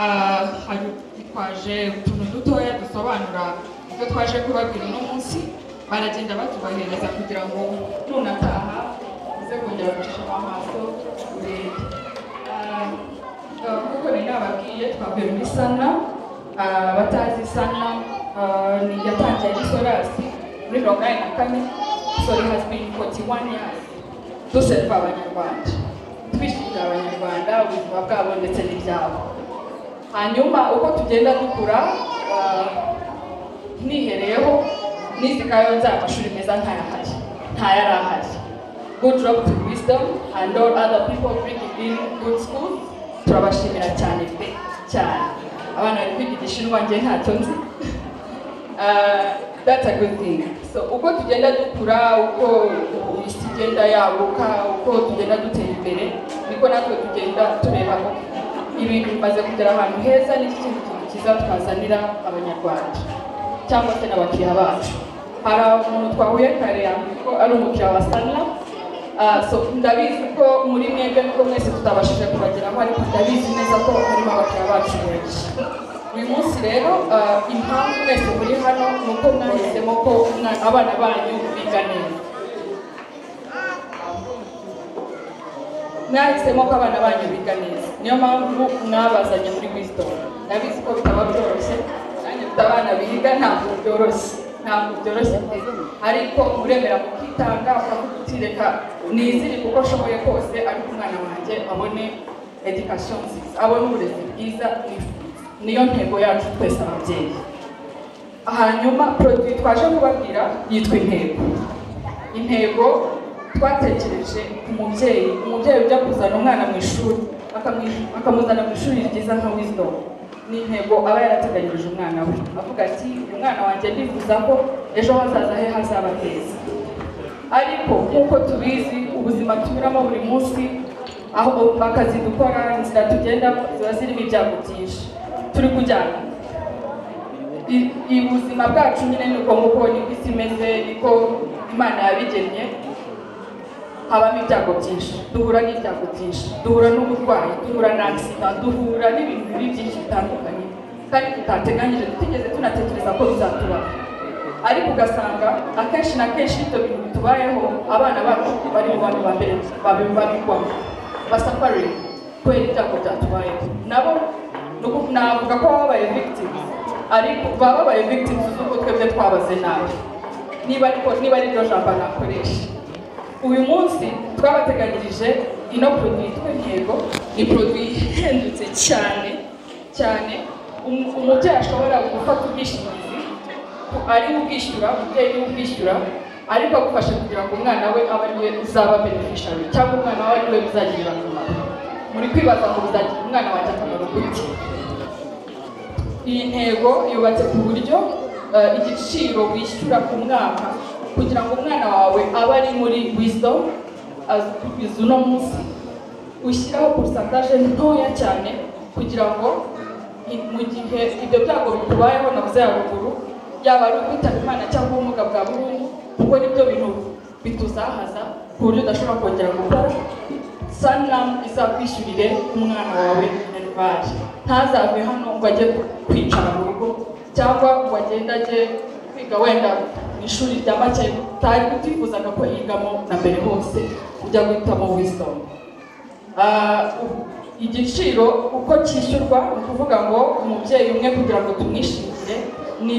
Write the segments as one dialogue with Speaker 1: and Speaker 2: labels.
Speaker 1: hari twaje utuntu dutoya dusobanura ibyo twaje kubabwira uno munsi baragenda batubahereza kugira ngo nunataha uze kongera gushima amaso urebe kuko ni nababwiye twavuye muri sana batazi sana ni yatangiye ari Sorasi muri 1994 so it has been 41 years duserva abanyarwanda twishimira abanyarwanda ubuzima bwabo ndetse n'ibyabo hanyuma uko tugenda dukura nihereyeho nizikayo nzamashuri meza ntayarahari good job to wisdom and all other people bringing in good schools turabashimira cyane cyane abana bari kwiga igishinwa njye ntacyo nzi that's a good thing so uko tugenda dukura uko isi igenda yaguka uko tugenda dutera imbere niko natwe tugenda tureba ibintu bimaze kugera ahantu heza n'ikindi kintu kiza twazanira abanyarwanda cyangwa se n'abakiriya bacu hari umuntu twahuye kare ko ari umukiriya wa Sanlam so ndabizi ko muri mwebwe nuko mwese tutabashije kubageraho ariko ndabizi neza ko harimo abakiriya bacu benshi uyu munsi rero impamvu mwese muri hano nuko mwahisemo ko abana banyu biga neza mwahisemo ko abana banyu biga neza niyo mpamvu mwabazanye muri wisdom ndabizi ko bitaba byoroshye kandi abana biga ntabwo byoroshye ariko muremera mukitanga ukavuga niziri kuko ashoboye kose ariko umwana wanjye abone education nziza abone uburezi bwiza niyo ntego yacu twese ababyeyi hanyuma produit twaje kubabwira yitwa intego twatekereje umubyeyi ujya kuzana umwana mu ishuri akamuzana mu ishuri ryiza nka wisdom ni intego aba yarateganyirije umwana we avuga ati umwana wanjye ndifuza ko ejo hazaza he hazaba heza ariko nk'uko tubizi ubuzima tunyuramo buri munsi aho akazi dukora inzira tugendamo ziba zirimo ibyago byinshi turi kujyana ubuzima bwacu nyine nuko nguko niko isi imeze niko Imana yabigennye habamo ibyago byinshi duhura n'ibyago byinshi duhura n'uburwayi duhura na accident duhura n'ibintu byinshi bitandukanye kandi tutateganyije tutigeze tunatekereza ko bizatubaho ariko ugasanga akenshi na kenshi ibyo bintu bitubayeho abana bacu bari mu bantu ba mbere babigwamo basafari kubera ibyago byatubayeho nabo navuga ko babaye victims ariko babaye victims z'uko twebwe twabaze nabi niba ari ryo jambo nakoresha uyu munsi twabateganyirije ino produit tw'intego ni produit ihendutse cyane umubyeyi ashobora gufata ubwishingizi ari ubwishyura umubyeyi ubwishyura ariko agufasha kugira ngo umwana we abe ari we uzaba beneficiary cyangwa umwana we ari we uzagirira akamaro muri kwibaza ngo uzagira umwana wanjye akamaro gute iyi ntego yubatse ku buryo igiciro wishyura ku mwaka kugira ngo umwana wawe abe ari muri wisdom kugeza uno munsi ushyiraho pourcentage ntoya cyane kugira ngo mu gihe ibyo byago bikubayeho navuze haruguru yaba ari ukwitaba Imana cyangwa ubumuga bwa burundu kuko nibyo bintu bituzahaza ku buryo udashobora kongera gukora Sanlam izakwishyurire umwana wawe minerval ntazave hano ngo ajye kwicara mu rugo cyangwa ngo agende ajye kwiga wenda mu ishuri rya make utari utifuzaga ko yigamo na mbere hose ujya guhitamo wisdom igiciro uko cyishyurwa ni ukuvuga ngo umubyeyi umwe kugira ngo tumwishimire ni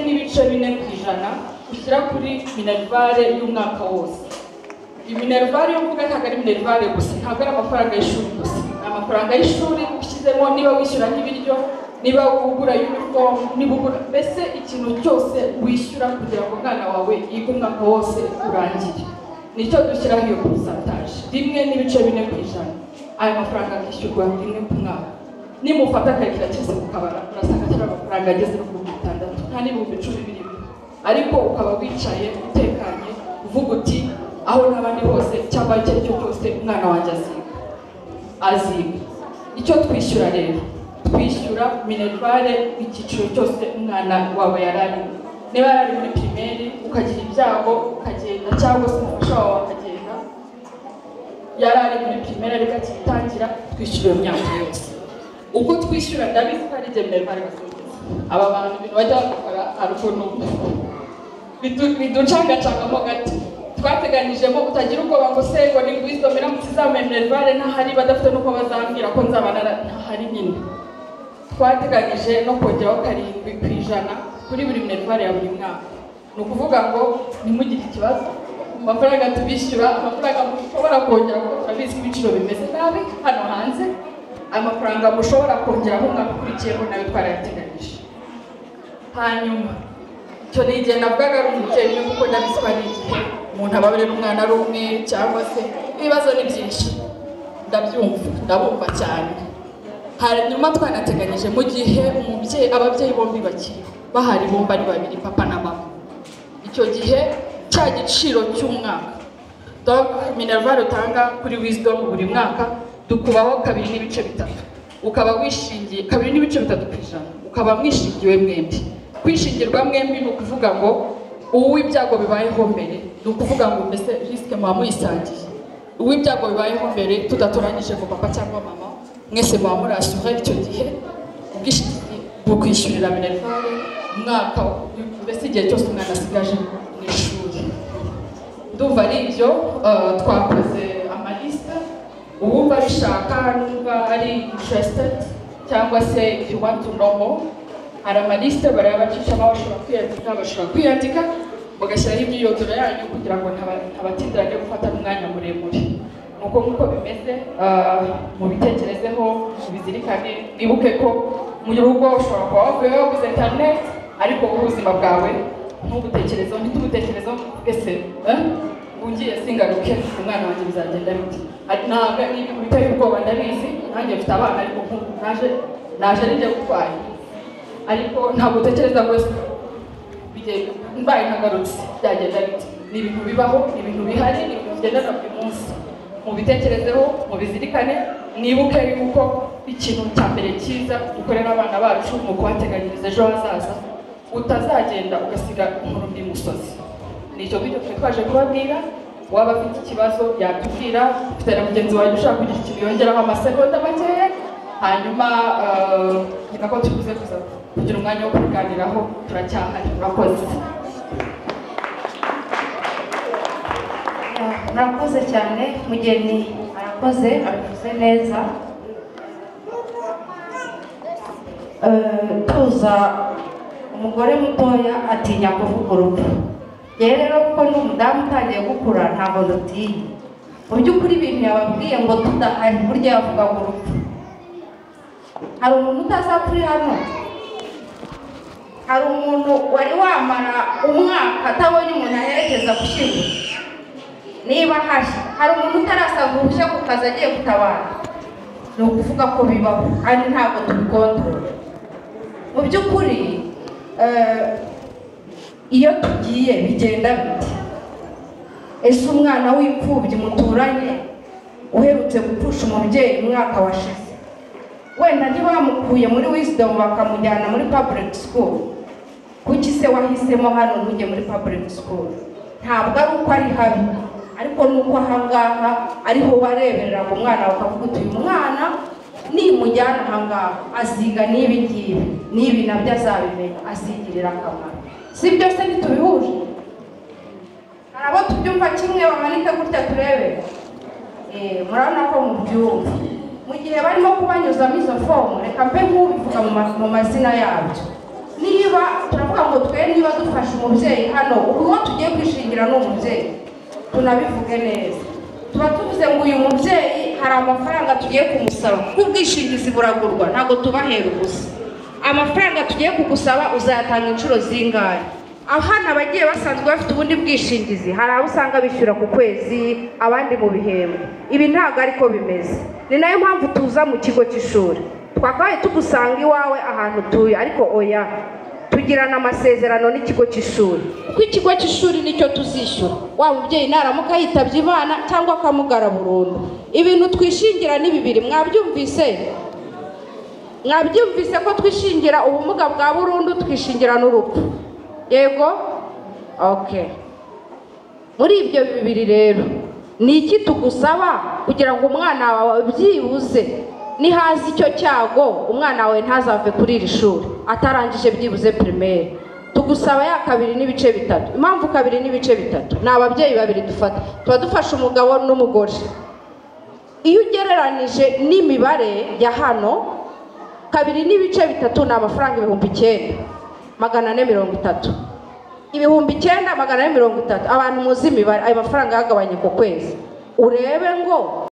Speaker 1: 1.4% ushyira kuri minervale y'umwaka wose iminervale yo kuvuga ntabwo ari minervale gusa ntabwo ari amafaranga y'ishuri gusa ni amafaranga y'ishuri ushyizemo niba wishyura nk'ibiryo niba ugura uniform niba ugura mbese ikintu cyose wishyura kugira ngo umwana wawe yige umwaka wose urangiye nicyo dushyiraho iyo pourcentage 1.4% aya mafaranga akishyurwa rimwe ku mwaka nimufata akarikira cyose mukabara urasanga cyari amafaranga ageze no ku 6,000 nta n'ibihumbi 10 birimo ariko ukaba wicaye utekanye uvuga uti aho n'abandi bose cyangwa icyo ari cyo cyose umwana wanjye aziga icyo twishyura rero twishyura minervale icyiciro cyose umwana wawe yarari niba yari muri primaire ukagira ibyago ukagenda cyangwa se umufasha wawe akagenda yarari muri primaire ariko akitangira twishyura imyaka yose uko twishyura ndabizi ko ari Minerval basogeza aba bantu ibintu bajya bakora arukuntu biducangacangamo gato twateganijemo utagira ubwoba ngo se ngo ni Wisdom iramutse za Minerval ntahari badafite nuko bazambwira ko nzabana ntahari nyine twateganije no kongeraho 7% kuri buri Minerval ya buri mwaka ni ukuvuga ngo nimugire ikibazo amafaranga tubishyura amafaranga mushobora kongera kuko turabizi ko ibiciro bimeze nabi hano hanze amafaranga mushobora kongera aho mwaka ukurikiyeho nayo twarayateganije hanyuma icyo ni igihe navugaga ari umubyeyi kuko ndabizi ko ari igihe umuntu ababarira umwana ari umwe cyangwa se ibibazo ni byinshi ndabumva cyane hanyuma twanateganyije mu gihe ababyeyi bombi bakiri bahari bombi ari babiri papa na mama icyo gihe cya giciro cy'umwaka donc Minerval utanga kuri Wisdom buri mwaka dukubaho 2.3 ukaba wishingiye 2.3% ukaba mwishingiwe mwembi kwishingirwa mwembi ni ukuvuga ngo uw'ibyago bibayeho mbere ni ukuvuga ngo mbese risque muba muyisangiye uw'ibyago bibayeho mbere tudatoranyije ngo papa cyangwa mama mwese muba murasura icyo gihe ubwishingizi bwo kwishyurira Minerval umwaka mbese igihe cyose umwana asigaje mu ishuri ndumva ari ibyo twakoze amaliste uwumva bishaka numva ari interested cyangwa se if you want to know more hari amaliste barabacishamo bashobora kwiyandika bagashyiraho imyirondoro yanyu kugira ngo ntabatindirane gufata umwanya muremure nuko nk'uko bimeze mubitekerezeho mubizirikane nibuke ko mu rugo ushobora kuba wavuyeho guza internet ariko ubuzima bwawe ntitubutekerezeho ese ungiye singaruke umwana wanjye bizagenda bite ntabwo n'ibintu biteye ubwoba ndabizi nanjye mfite abana ariko naje ari njye gutwaye ariko ntabwo utekereza ngo mbaye ntagarutse byagenda bite ni ibintu bibaho ni ibintu bihari ni ibintu bigendana buri munsi mubitekerezeho mubizirikane nibuke yuko ikintu cya mbere cyiza dukorera abana bacu mu kubateganyiriza ejo hazaza utazagenda ugasiga undi musozi nicyo ngicyo twaje kubabwira waba afite ikibazo yatubwira ufite na mugenzi wawe ushaka kugira ikintu yongeraho amasegonda makeya hanyuma reka ko tubuze kugira umwanya wo kuganiraho turacyahari murakoze
Speaker 2: murakoze cyane mugeni arakoze neza tuza umugore mutoya atinya kuvuga urupfu rero kuko n'umudamu utangiye gukura ntabwo dutinya mu by'ukuri ibintu yababwiye ngo tudahari burya yavuga ngo urupfu hari umuntu utazapfura hano hari umuntu wari wamara umwaka atabonye umuntu aherekeza gushyingura niba hari umuntu utarasaba uruhushya ku kazi agiye gutabara ni ukuvuga ko bibaho kandi ntabwo tubikontorora mu by'ukuri iyo tugiye bigenda bite ese umwana w'imfubyi muturanye uherutse gupfusha umubyeyi umwaka washize wenda ntibamukuye muri Wisdom bakamujyana muri public school kuki se wahisemo hano ntujye muri public school ntabwo ari uko ari habi ariko nuko ahangaha ariho wareberera ngo umwana bakavuga uti uyu mwana nimujyana ahangaha aziga n'ibi nabyo azabimenya azigirira akamaro si byose ntitubihuje hari abo tubyumva kimwe bamanike gutya turebe murabona ko mubyumva mu gihe barimo kubanyuzamo izo fomu reka mbe nk'ubivuga mu mazina yabyo niba turavuga ngo niba dufashe umubyeyi hano uwo tugiye kwishingira ni umubyeyi tunabivuge neza tuba tuvuze ngo uyu mubyeyi hari amafaranga tugiye kumusaba kubwishingizi buragurwa ntabwo tubahera ubusa amafaranga tugiye kugusaba uzayatanga inshuro zingahe abana bagiye basanzwe bafite ubundi bwishingizi hari abo usanga bishyura ku kwezi abandi mu bihembwe ibi ntabwo ariko bimeze ni nayo mpamvu tuza mu kigo cy'ishuri twakabaye tugusanga iwawe ahantu utuye ariko oya tugirana amasezerano n'ikigo cy'ishuri kuko ikigo cy'ishuri nicyo tuzishyura wa mubyeyi naramuka yitabye Imana cyangwa akamugara burundu ibintu twishingira ni bibiri mwabyumvise ko twishingira ubumuga bwa burundu twishingira n'urupfu yego okay muri ibyo bibiri rero ni iki tugusaba kugira ngo umwana wawe byibuze nihazi icyo cyago umwana wawe ntazave kuri iri shuri atarangije byibuze primaire, tugusaba ya 2 n'ibice bitatu. Impamvu 2 n'ibice bitatu, ni ababyeyi babiri dufata, tuba dufasha umugabo n'umugore. Iyo ugereranije n'imibare ya hano, 2 n'ibice bitatu ni amafaranga 9,430. 9,430 abantu muzi imibare, ayo mafaranga yagabanye ku kwezi. Urebe ngo